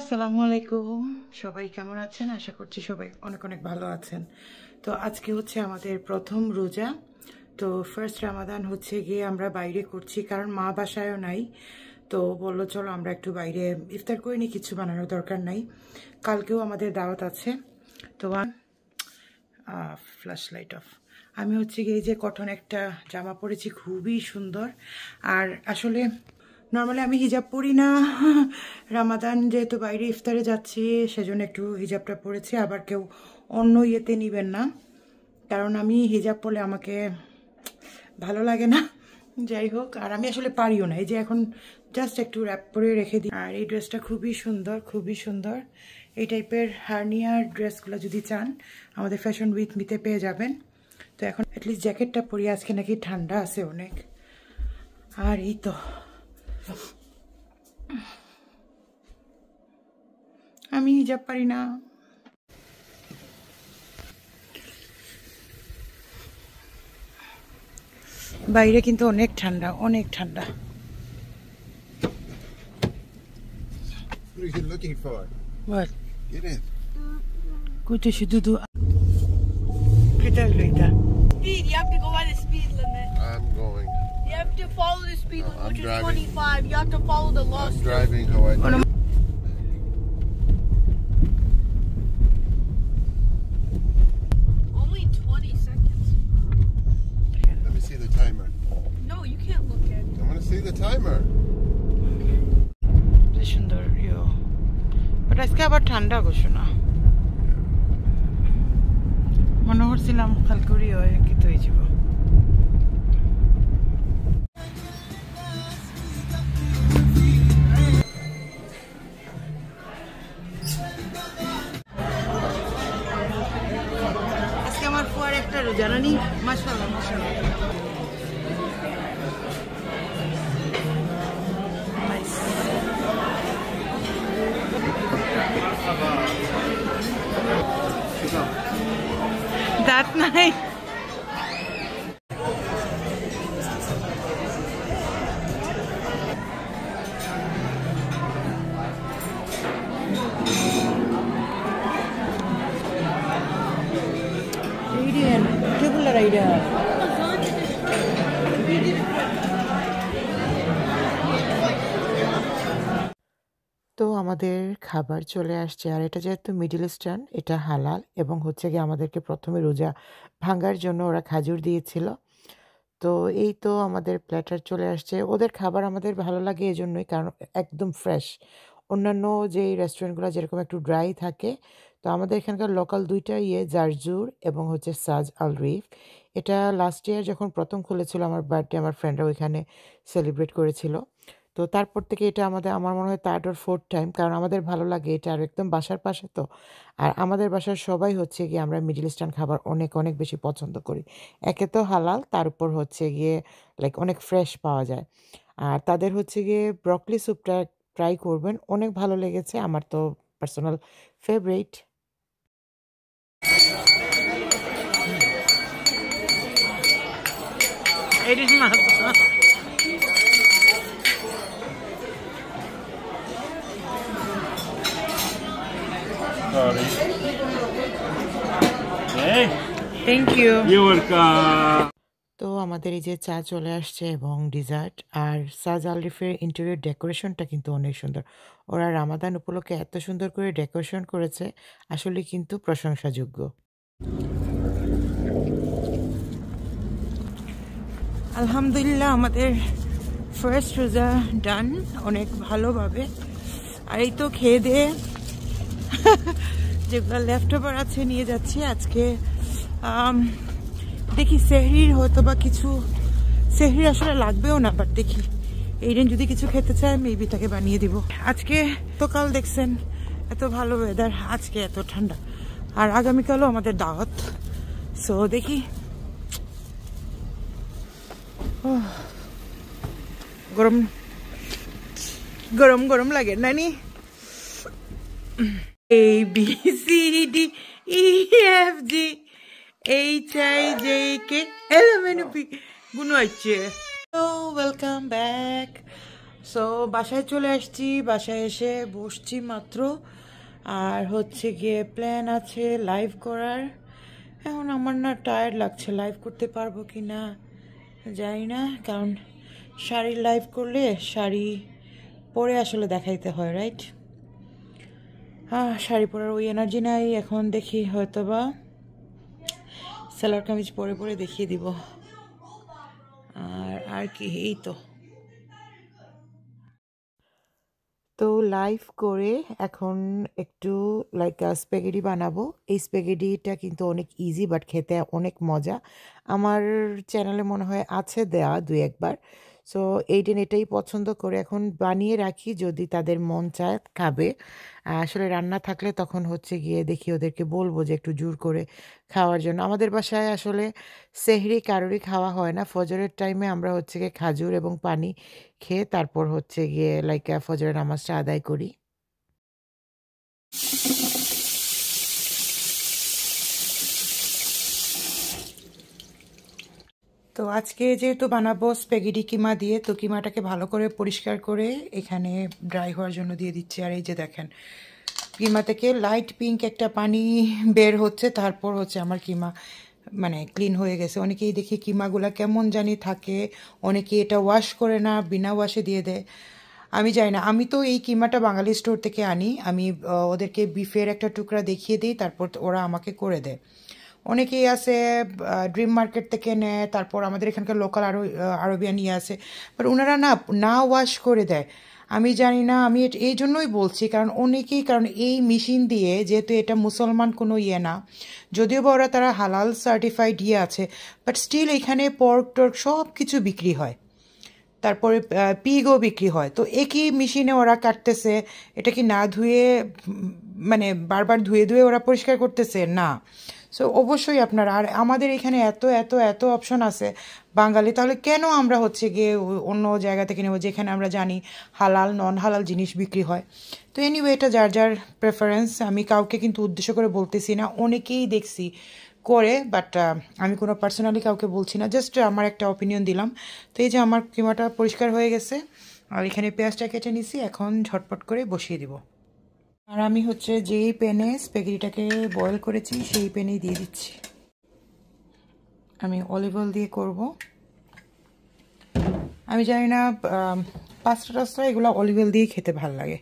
আসসালামু আলাইকুম। সবাই কেমন আছেন? আশা করছি সবাই অনেক অনেক ভালো আছেন। তো আজকে হচ্ছে আমাদের প্রথম রোজা। তো ফার্স্ট রামাদান হচ্ছে গিয়ে আমরা বাইরে করছি, কারণ মা বাসায়ও নাই। তো বললো চলো আমরা একটু বাইরে ইফতার করে নিই, কিছু বানানোর দরকার নাই। কালকেও আমাদের দাওয়াত আছে। তো ফ্ল্যাশ লাইট অফ। আমি হচ্ছে গিয়ে যে কটন একটা জামা পরেছি, খুবই সুন্দর। আর আসলে নর্মালি আমি হিজাব পরি না, রামাদান যেহেতু বাইরে ইফতারে যাচ্ছি সেজন্য একটু হিজাবটা পরেছি। আবার কেউ অন্য ইয়েতে নিবেন না, কারণ আমি হিজাব পরলে আমাকে ভালো লাগে না। যাই হোক, আর আমি আসলে পারিও না। এই যে এখন জাস্ট একটু র্যাপ করে রেখে দিই। আর এই ড্রেসটা খুবই সুন্দর, খুবই সুন্দর। এই টাইপের হার্নিয়ার ড্রেসগুলো যদি চান আমাদের ফ্যাশন উইথ মিতে পেয়ে যাবেন। তো এখন অ্যাটলিস্ট জ্যাকেটটা পরি, আজকে নাকি ঠান্ডা আছে অনেক। আর এই তো আমি হিজাব পারি না। বাইরে কিন্তু অনেক ঠান্ডা, অনেক ঠান্ডা। What are you looking for? What? Get in. Kutu shududu. Kita lita. Speed, you have to go by the speed limit. I'm going. You have to follow the speed No, limit, I'm which driving. is 25. You have to follow the law. I'm driving how I do. Only 20 seconds. Let me see the timer. No, you can't look at it. I want to see the timer. সুন্দর ইয়ো, but আজকে আবার ঠান্ডা গোসো না। মনে করছিলাম কালকুরি হয় কিন্তু হয়ে যাব। আজকে আমার ফুয়ার একটা রোজা রানি, মাশাআল্লাহ মাশাআল্লাহ। দাঁত নাই। তো আমাদের খাবার চলে আসছে। আর এটা যেহেতু মিডল ইস্টার্ন, এটা হালাল এবং হচ্ছে গিয়ে আমাদেরকে প্রথমে রোজা ভাঙার জন্য ওরা খাজুর দিয়েছিল। তো এই তো আমাদের প্ল্যাটার চলে আসছে। ওদের খাবার আমাদের ভালো লাগে এজন্যই, কারণ একদম ফ্রেশ। অন্যান্য যেই রেস্টুরেন্টগুলো যেরকম একটু ড্রাই থাকে, তো আমাদের এখানকার লোকাল ২টা জারজুর এবং হচ্ছে সাজ আল রিফ। এটা লাস্ট ইয়ার যখন প্রথম খুলেছিল আমার বার্থডে, আমার ফ্রেন্ডরা ওইখানে সেলিব্রেট করেছিল। তো তারপর থেকে এটা আমার মনে হয় 3rd or 4th টাইম, কারণ আমাদের ভালো লাগে এটা। আর একদম বাসার পাশে তো। আর আমাদের বাসার সবাই হচ্ছে গিয়ে আমরা মিডল ইস্টার্ন খাবার অনেক অনেক বেশি পছন্দ করি। একে তো হালাল, তার উপর হচ্ছে গিয়ে লাইক অনেক ফ্রেশ পাওয়া যায়। আর তাদের হচ্ছে গিয়ে ব্রকলি স্যুপটা ট্রাই করবেন, অনেক ভালো লেগেছে। আমার তো personal favourite. Sorry. Hey, thank you. you're welcome. তো আমাদের এই যে চা চলে আসছে এবং ডিজার্ট। আর সাজ আল রিফের ইন্টেরিয়র ডেকোরেশনটা কিন্তু অনেক সুন্দর। ওরা রামাদান উপলক্ষে এত সুন্দর করে ডেকোরেশন করেছে, আসলে কিন্তু প্রশংসাযোগ্য। আলহামদুলিল্লাহ, আমাদের ফার্স্ট রোজা ডান অনেক ভালোভাবে। আর এই তো খেয়ে দিয়ে যেগুলো লেফট ওভার আছে নিয়ে যাচ্ছি। আজকে দেখি সেহরির হয়তো বা কিছু, সেহরি আসলে লাগবেও না, বাট দেখি এইদিন যদি কিছু খেতে চায় মেবি তাকে বানিয়ে দিব। আজকে তো কাল দেখছেন এত ভালো ওয়েদার, আজকে এত ঠান্ডা। আর আগামীকালও আমাদের দাওয়াত। সো দেখি। গরম গরম গরম লাগে নানি। A B C D E F G H I J K L M N O P. Hello, welcome back. So বাসায় চলে আসছি, বাসায় এসে বসছি মাত্র। আর হচ্ছে গিয়ে প্ল্যান আছে লাইভ করার। এখন আমার না টায়ার্ড লাগছে, লাইভ করতে পারবো কি না জানি না, কারণ শাড়ির লাইভ করলে শাড়ি পরে আসলে দেখাইতে হয়, রাইট? শাড়ি পরার ওই এনার্জি নাই এখন। দেখি হয়তো বা সেলার কামিজ পরে পরে দেখিয়ে দিব। আর কি, এই তো। তো লাইভ করে এখন একটু লাইক স্প্যাগেটি বানাবো। এই স্প্যাগেটিটা কিন্তু অনেক ইজি, বাট খেতে অনেক মজা। আমার চ্যানেলে মনে হয় আছে দেয়া ২-১ বার। সো এইদিন এটাই পছন্দ করে এখন বানিয়ে রাখি, যদি তাদের মন চায় খাবে। আসলে রান্না থাকলে তখন হচ্ছে গিয়ে দেখি ওদেরকে বলবো যে একটু জোর করে খাওয়ার জন্য। আমাদের বাসায় আসলে সেহরি কারোরই খাওয়া হয় না। ফজরের টাইমে আমরা হচ্ছে গিয়ে খাজুর এবং পানি খেয়ে তারপর হচ্ছে গিয়ে লাইক ফজরের নামাজটা আদায় করি। তো আজকে যেহেতু বানাবো স্প্যাগেটি কিমা দিয়ে, তো কিমাটাকে ভালো করে পরিষ্কার করে এখানে ড্রাই হওয়ার জন্য দিয়ে দিচ্ছি। আর এই যে দেখেন, কিমা থেকে লাইট পিঙ্ক একটা পানি বের হচ্ছে, তারপর হচ্ছে আমার কিমা মানে ক্লিন হয়ে গেছে। অনেকেই দেখি কিমাগুলা কেমন জানি থাকে, অনেকে এটা ওয়াশ করে না, বিনা ওয়াশে দিয়ে দেয়। আমি জানি না, আমি তো এই কিমাটা বাঙালি স্টোর থেকে আনি। আমি ওদেরকে বিফের একটা টুকরা দেখিয়ে দিই, তারপর ওরা আমাকে করে দেয়। অনেকেই আছে ড্রিম মার্কেট থেকে নেয়, তারপর আমাদের এখানকার লোকাল আরবিয়ান নিয়ে আসে, বাট ওনারা না না ওয়াশ করে দেয়। আমি জানি না, আমি এই জন্যই বলছি, কারণ এই মেশিন দিয়ে, যেহেতু এটা মুসলমান কোনো ইয়ে না, যদিও বা ওরা তারা হালাল সার্টিফাইড ইয়ে আছে, বাট স্টিল এখানে পর্ক টর্ক সব কিছু বিক্রি হয়, তারপরে পিগও বিক্রি হয়। তো একই মেশিনে ওরা কাটতেছে, এটা কি না ধুয়ে মানে বারবার ধুয়ে ধুয়ে ওরা পরিষ্কার করতেছে না। সো অবশ্যই আপনারা, আর আমাদের এখানে এত এত এত অপশন আছে বাঙালি, তাহলে কেন আমরা হচ্ছে গিয়ে অন্য জায়গা থেকে নেব যেখানে আমরা জানি হালাল নন হালাল জিনিস বিক্রি হয়। তো এনিওয়ে, এটা যার যার প্রেফারেন্স। আমি কাউকে কিন্তু উদ্দেশ্য করে বলতেছি না, অনেকেই দেখছি করে, বাট আমি কোনো পার্সোনালি কাউকে বলছি না, জাস্ট আমার একটা অপিনিয়ন দিলাম। তো এই যে আমার কিমাটা পরিষ্কার হয়ে গেছে, আর এখানে পেঁয়াজটা কেটে নিছি, এখন ঝটপট করে বসিয়ে দিব। আর আমি হচ্ছে যেই প্যানে স্প্যাগেটিটাকে বয়েল করেছি সেই প্যানেই দিয়ে দিচ্ছি। আমি অলিভ অয়েল দিয়ে করব। আমি জানি না, পাস্তা টাস্তা এগুলো অলিভ অয়েল দিয়ে খেতে ভাল লাগে।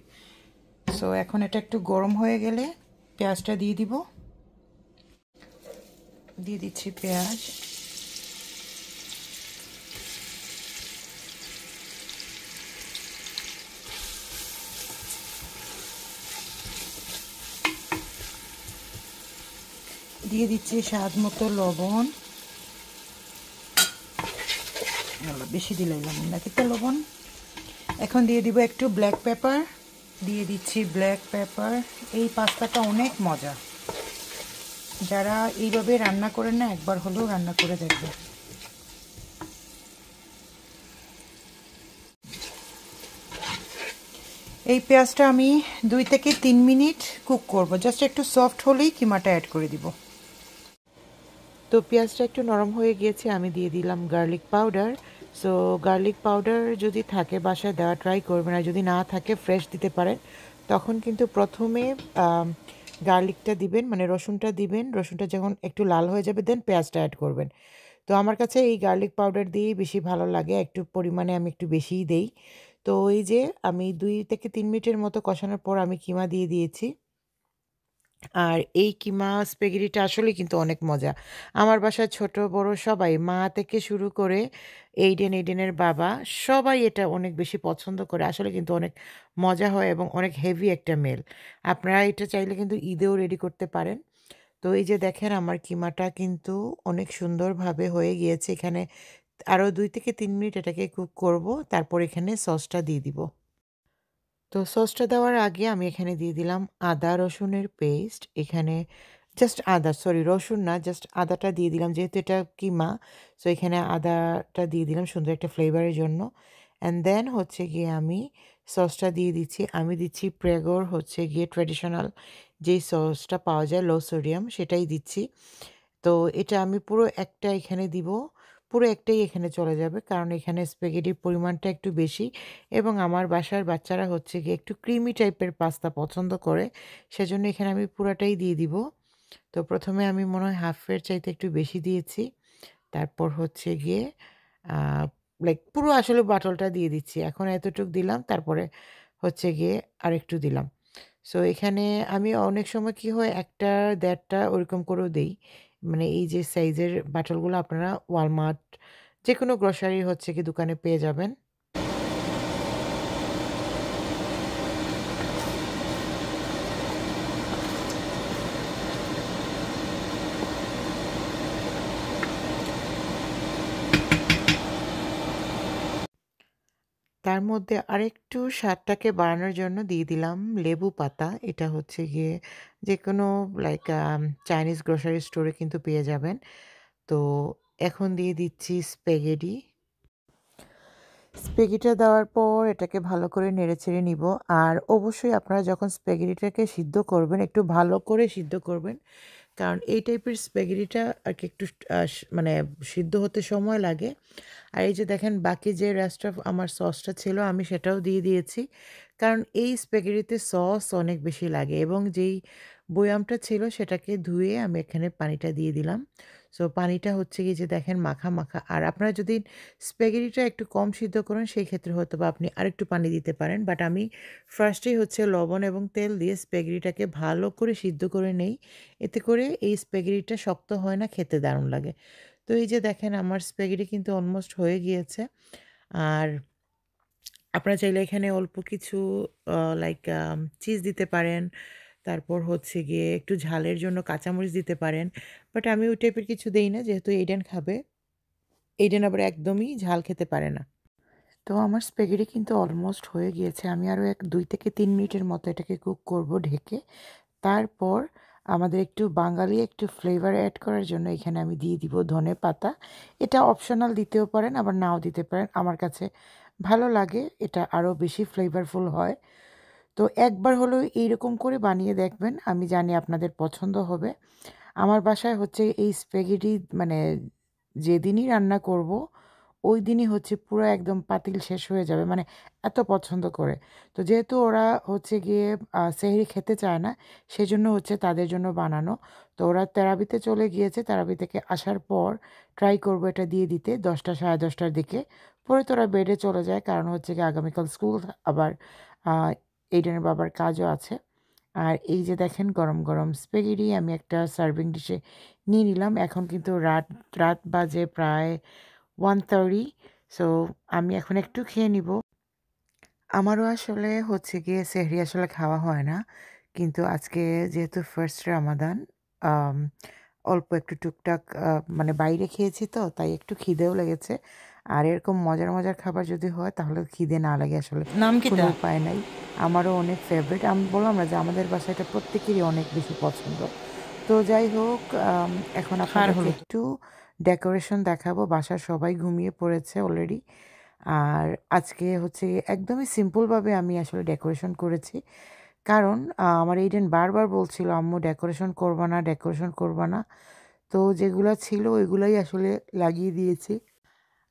সো এখন এটা একটু গরম হয়ে গেলে পেঁয়াজটা দিয়ে দিব। দিয়ে দিচ্ছি পেঁয়াজ। দিয়ে দিচ্ছি স্বাদ মতো লবণ। বেশি দিলাম নাকি তো লবণ। এখন দিয়ে দিব একটু ব্ল্যাক পেপার। দিয়ে দিচ্ছি ব্ল্যাক পেপার। এই পাস্তাটা অনেক মজা, যারা এইভাবে রান্না করেন না, একবার হলেও রান্না করে দেখবে। এই পেঁয়াজটা আমি 2 থেকে 3 মিনিট কুক করব, জাস্ট একটু সফট হলেই কিমাটা অ্যাড করে দিব। তো পেঁয়াজটা একটু নরম হয়ে গিয়েছে, আমি দিয়ে দিলাম garlic powder. So garlic powder যদি থাকে বাসায় দেওয়া ট্রাই করবেন, আর যদি না থাকে ফ্রেশ দিতে পারেন। তখন কিন্তু প্রথমে গার্লিকটা দিবেন, মানে রসুনটা দিবেন, রসুনটা যখন একটু লাল হয়ে যাবে দেন পেঁয়াজটা অ্যাড করবেন। তো আমার কাছে এই গার্লিক পাউডার দিয়েই বেশি ভালো লাগে, একটু পরিমাণে আমি একটু বেশিই দেই। তো এই যে আমি 2 থেকে 3 মিনিটের মতো কষানোর পর আমি কিমা দিয়ে দিয়েছি। আর এই কিমা স্প্যাগেটিটা আসলে কিন্তু অনেক মজা। আমার বাসায় ছোট বড় সবাই, মা থেকে শুরু করে এইডেনের বাবা, সবাই এটা অনেক বেশি পছন্দ করে। আসলে কিন্তু অনেক মজা হয় এবং অনেক হেভি একটা মিল। আপনারা এটা চাইলে কিন্তু ঈদেও রেডি করতে পারেন। তো এই যে দেখেন আমার কিমাটা কিন্তু অনেক সুন্দরভাবে হয়ে গিয়েছে। এখানে আরও 2 থেকে 3 মিনিট এটাকে কুক করব, তারপর এখানে সসটা দিয়ে দিব। তো সসটা দেওয়ার আগে আমি এখানে দিয়ে দিলাম আদা রসুনের পেস্ট। এখানে জাস্ট আদা, সরি রসুন না, জাস্ট আদাটা দিয়ে দিলাম, যেহেতু এটা কিমা। সো এখানে আদাটা দিয়ে দিলাম সুন্দর একটা ফ্লেভারের জন্য। অ্যান্ড দেন হচ্ছে গিয়ে আমি সসটা দিয়ে দিচ্ছি। আমি দিচ্ছি প্রেগোর হচ্ছে গিয়ে ট্র্যাডিশনাল যেই সসটা পাওয়া যায় লো সোডিয়াম, সেটাই দিচ্ছি। তো এটা আমি পুরো একটা এখানে দিব। পুরো একটাই এখানে চলে যাবে, কারণ এখানে স্প্যাগেটির পরিমাণটা একটু বেশি এবং আমার বাসার বাচ্চারা হচ্ছে গিয়ে একটু ক্রিমি টাইপের পাস্তা পছন্দ করে, সেজন্য এখানে আমি পুরাটাই দিয়ে দিব। তো প্রথমে আমি মনে হয় হাফের চাইতে একটু বেশি দিয়েছি, তারপর হচ্ছে গিয়ে লাইক পুরো আসলে বাটলটা দিয়ে দিচ্ছি। এখন এতটুক দিলাম, তারপরে হচ্ছে গিয়ে আরেকটু দিলাম। সো এখানে আমি অনেক সময় কি হয় ১টা ১.৫টা ওরকম করেও দেই। মানে এই যে সাইজের বাটলগুলো আপনারা ওয়ালমার্ট যেকোনো গ্রোসারি হচ্ছে গিয়ে দোকানে পেয়ে যাবেন। তার মধ্যে আরেকটু স্বাদটাকে বাড়ানোর জন্য দিয়ে দিলাম লেবু পাতা। এটা হচ্ছে গিয়ে যেকোনো লাইক চাইনিজ গ্রোসারি স্টোরে কিন্তু পেয়ে যাবেন। তো এখন দিয়ে দিচ্ছি স্প্যাগেটি। স্প্যাগেটিটা দেওয়ার পর এটাকে ভালো করে নেড়েচেড়ে নিব। আর অবশ্যই আপনারা যখন স্প্যাগেটিটাকে সিদ্ধ করবেন, একটু ভালো করে সিদ্ধ করবেন। কারণ এই টাইপের স্প্যাগেটিটা আরকি একটু মানে সিদ্ধ হতে সময় লাগে। আর এই যে দেখেন বাকি যে রেস্ট অফ আমার সসটা ছিল আমি সেটাও দিয়ে দিয়েছি। কারণ এই স্প্যাগেটিতে সস অনেক বেশি লাগে এবং যেই বয়ামটা ছিল সেটাকে ধুয়ে আমি এখানে পানিটা দিয়ে দিলাম। সো পানিটা হচ্ছে গিয়ে যে দেখেন মাখা, মাখা। আর আপনারা যদি স্প্যাগেটিটা একটু কম সিদ্ধ করেন সেই ক্ষেত্রে হয়তোবা আপনি আরেকটু পানি দিতে পারেন। বাট আমি ফার্স্টেই হচ্ছে লবণ এবং তেল দিয়ে স্প্যাগেটিটাকে ভালো করে সিদ্ধ করে নেই। এতে করে এই স্প্যাগেটিটা শক্ত হয় না, খেতে দারুণ লাগে। তো এই যে দেখেন আমার স্প্যাগেটি কিন্তু অলমোস্ট হয়ে গিয়েছে। আর আপনারা চাইলে এখানে অল্প কিছু লাইক চিজ দিতে পারেন। তারপর হচ্ছে গিয়ে একটু ঝালের জন্য কাঁচামরিচ দিতে পারেন। বাট আমি ওই টাইপের কিছু দেই না, যেহেতু এইডেন খাবে। এইডেন আবার একদমই ঝাল খেতে পারে না। তো আমার স্প্যাগেটি কিন্তু অলমোস্ট হয়ে গিয়েছে। আমি আরও ২ থেকে ৩ মিনিটের মতো এটাকে কুক করব ঢেকে। তারপর আমাদের একটু বাঙালি একটু ফ্লেভার অ্যাড করার জন্য এখানে আমি দিয়ে দিব ধনেপাতা। এটা অপশনাল দিতেও পারেন, আবার নাও দিতে পারেন। আমার কাছে ভালো লাগে, এটা আরও বেশি ফ্লেভারফুল হয়। তো একবার হলেও এইরকম করে বানিয়ে দেখবেন। আমি জানি আপনাদের পছন্দ হবে। আমার বাসায় হচ্ছে এই স্প্যাগেটি মানে যেদিনই রান্না করব, ওইদিনই হচ্ছে পুরো একদম পাতিল শেষ হয়ে যাবে। মানে এত পছন্দ করে। তো যেহেতু ওরা হচ্ছে গিয়ে সেহরি খেতে চায় না, সেজন্য হচ্ছে তাদের জন্য বানানো। তো ওরা তেরাবিতে চলে গিয়েছে। তেরাবি থেকে আসার পর ট্রাই করব এটা দিয়ে দিতে ১০টা ১০:৩০টার দিকে। পরে তো ওরা বেডে চলে যায়। কারণ হচ্ছে গিয়ে আগামীকাল স্কুল, আবার আ এইডেনের বাবার কাজও আছে। আর এই যে দেখেন গরম, গরম স্প্যাগেটি আমি একটা সার্ভিং ডিশে নিয়ে নিলাম। এখন কিন্তু রাত রাত বাজে প্রায় 1:30। সো আমি এখন একটু খেয়ে নিব। আমারও আসলে হচ্ছে গিয়ে সেহরি আসলে খাওয়া হয় না। কিন্তু আজকে যেহেতু ফার্স্ট রমাদান, আম অল্প একটু টুকটাক মানে বাইরে খেয়েছি তো, তাই একটু খিদেও লেগেছে। আর এরকম মজার, মজার খাবার যদি হয় তাহলে খিদে না লাগে আসলে নাম কোনো কিটা? উপায় নাই। আমারও অনেক ফেভারিট। আমি বললাম না যে আমাদের বাসায় এটা প্রত্যেকেরই অনেক বেশি পছন্দ। তো যাই হোক, এখন খার আপনাদেরকে হলুদ। একটু ডেকোরেশন দেখাবো। বাসার সবাই ঘুমিয়ে পড়েছে অলরেডি। আর আজকে হচ্ছে একদমই সিম্পলভাবে আমি আসলে ডেকোরেশন করেছি। কারণ আমার এইডেন বারবার বলছিল, "আম্মু ডেকোরেশন করবা না, ডেকোরেশন করবা না।" তো যেগুলা ছিল ওইগুলাই আসলে লাগিয়ে দিয়েছি।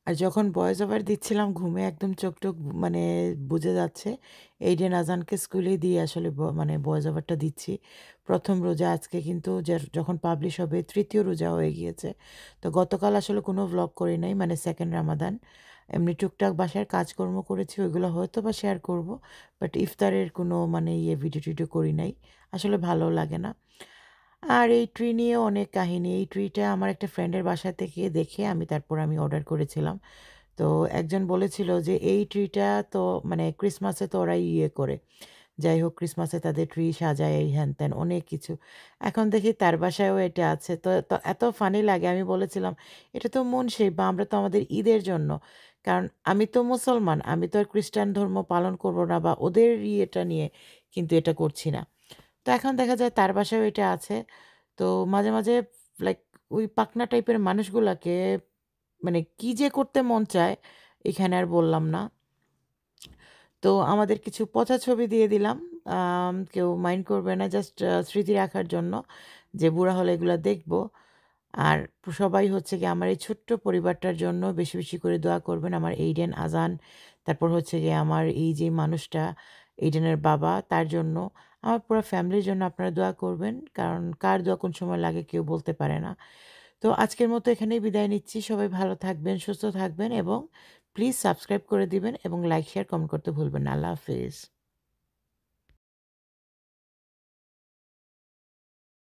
আর যখন ভয়েস ওভার দিচ্ছিলাম ঘুমে একদম চোখ-টোখ মানে বুজে যাচ্ছে। এইডেন আজানকে স্কুলে দিয়ে আসলে মানে ভয়েস ওভারটা দিচ্ছি। ১ম রোজা আজকে কিন্তু যখন পাবলিশ হবে ৩য় রোজা হয়ে গিয়েছে। তো গতকাল আসলে কোনো ভ্লগ করি নাই, মানে 2nd রামাদান। এমনি টুকটাক বাসার কাজকর্ম করেছি, ওইগুলো হয়তোবা শেয়ার করব। বাট ইফতারের কোনো মানে ভিডিও-টিডিও করি নাই। আসলে ভালোও লাগে না। আর এই ট্রি নিয়ে অনেক কাহিনী। এই ট্রিটা আমার একটা ফ্রেন্ডের বাসা থেকে দেখে আমি অর্ডার করেছিলাম। তো একজন বলেছিল যে, "এই ট্রিটা তো মানে ক্রিসমাসে তো ওরা করে। যাই হোক ক্রিসমাসে তাদের ট্রি সাজায় এই হ্যান-ত্যান অনেক কিছু।" এখন দেখি তার বাসায়ও এটা আছে। তো এত ফানি লাগে, আমি বলেছিলাম, "এটা তো মুনশিব বা আমরা তো আমাদের ঈদের জন্য।" কারণ আমি তো মুসলমান, আমি তো আর খ্রিস্টান ধর্ম পালন করব না বা ওদের ইয়েটা নিয়ে কিন্তু এটা করছি না। তো এখন দেখা যায় তার বাসায়ও এটা আছে। তো মাঝে, মাঝে লাইক ওই পাকনা টাইপের মানুষগুলাকে মানে কি যে করতে মন চায়, এখানে আর বললাম না। তো আমাদের কিছু পচা ছবি দিয়ে দিলাম। কেউ মাইন্ড করবে না, জাস্ট স্মৃতি রাখার জন্য যে বুড়া হলে এগুলা দেখব। আর সবাই হচ্ছে গিয়ে আমার এই ছোট্ট পরিবারটার জন্য বেশি, বেশি করে দোয়া করবেন। আমার এইডেন, আজান, তারপর হচ্ছে গিয়ে আমার এই যে মানুষটা, এইডেনের বাবা, তার জন্য, আমার পুরা ফ্যামিলির জন্য আপনারা দোয়া করবেন। কারণ কার দোয়া কোন সময় লাগে কেউ বলতে পারে না। তো আজকের মতো এখানেই বিদায় নিচ্ছি। সবাই ভালো থাকবেন, সুস্থ থাকবেন এবং প্লিজ সাবস্ক্রাইব করে দিবেন এবং লাইক, শেয়ার, কমেন্ট করতে ভুলবেন না। আল্লাহ হাফেজ।